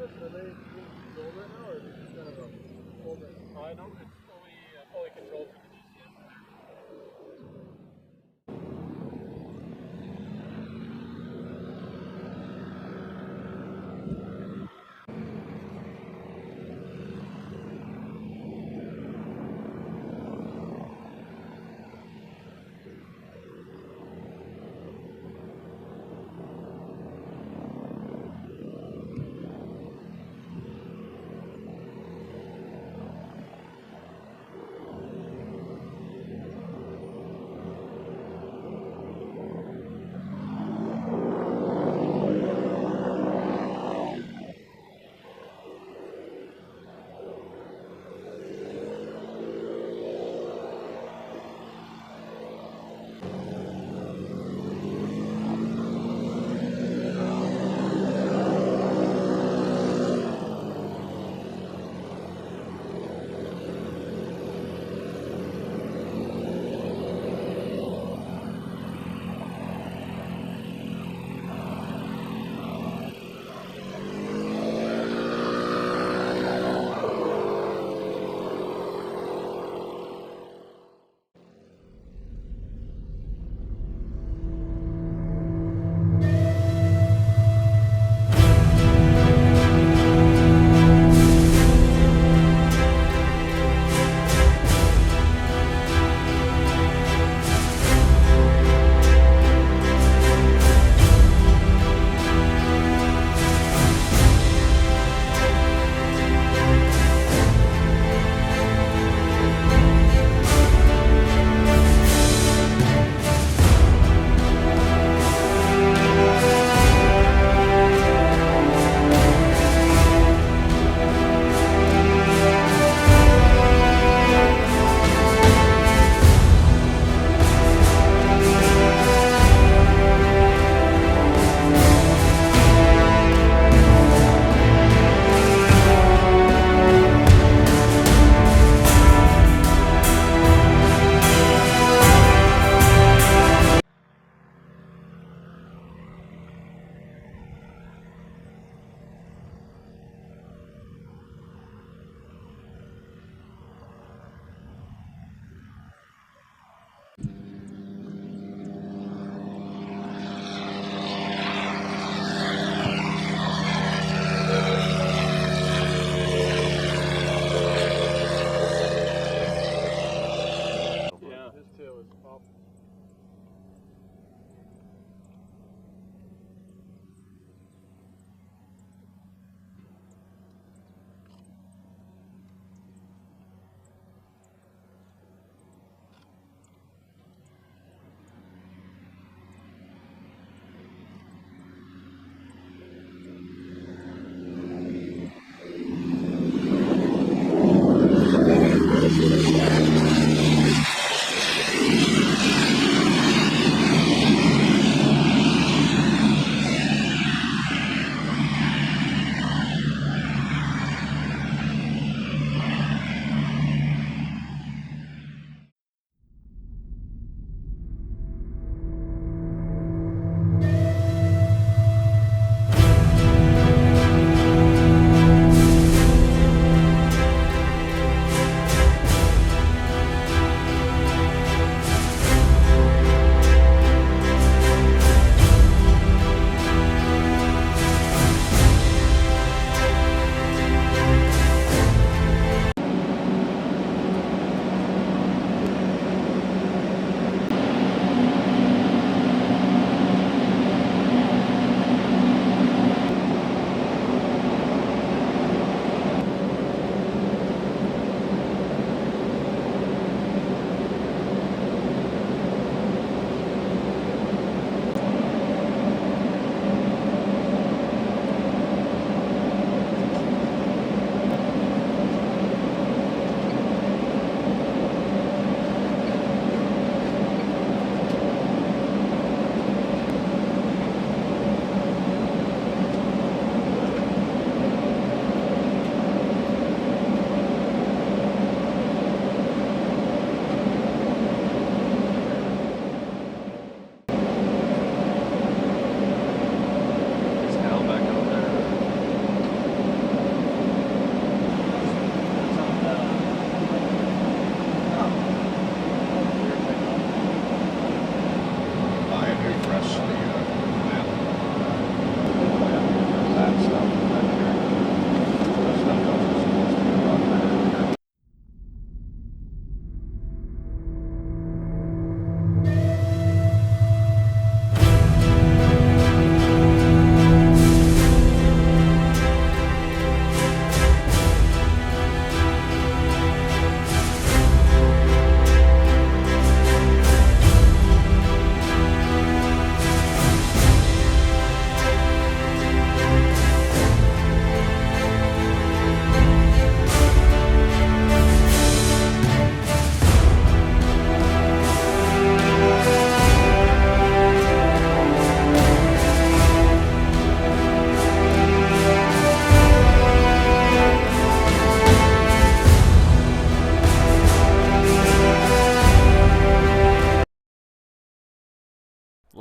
reconnaissance? Are they being controlled right now, or is it just kind of a hold it? No, it's fully controlled from the GCM.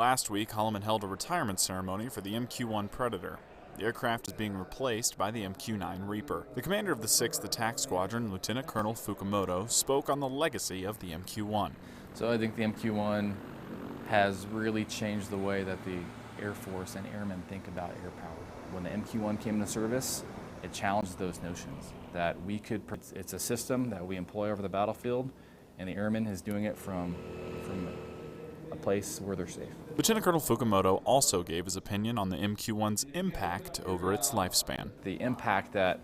Last week, Holloman held a retirement ceremony for the MQ-1 Predator. The aircraft is being replaced by the MQ-9 Reaper. The commander of the 6th Attack Squadron, Lieutenant Colonel Fukumoto, spoke on the legacy of the MQ-1. So I think the MQ-1 has really changed the way that the Air Force and airmen think about air power. When the MQ-1 came into service, it challenged those notions that we could, it's a system that we employ over the battlefield, and the airman is doing it from a place where they're safe. Lieutenant Colonel Fukumoto also gave his opinion on the MQ-1's impact over its lifespan. The impact that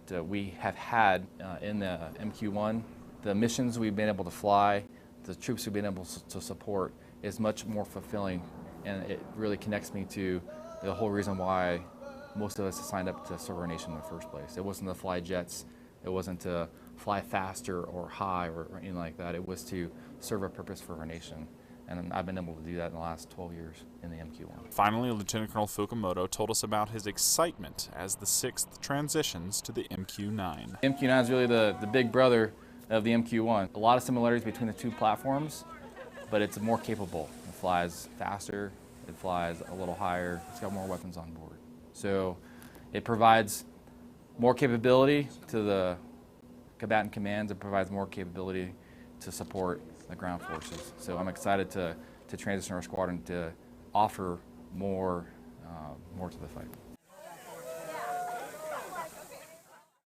we have had in the MQ-1, the missions we've been able to fly, the troops we've been able to support is much more fulfilling, and it really connects me to the whole reason why most of us signed up to serve our nation in the first place. It wasn't to fly jets, it wasn't to fly faster or high or anything like that. It was to serve a purpose for our nation. And I've been able to do that in the last 12 years in the MQ-1. Finally, Lieutenant Colonel Fukumoto told us about his excitement as the 6th transitions to the MQ-9. The MQ-9 is really the big brother of the MQ-1. A lot of similarities between the two platforms, but it's more capable. It flies faster, it flies a little higher, it's got more weapons on board. So it provides more capability to the combatant commands, it provides more capability to support the ground forces. So I'm excited to transition our squadron to offer more to the fight.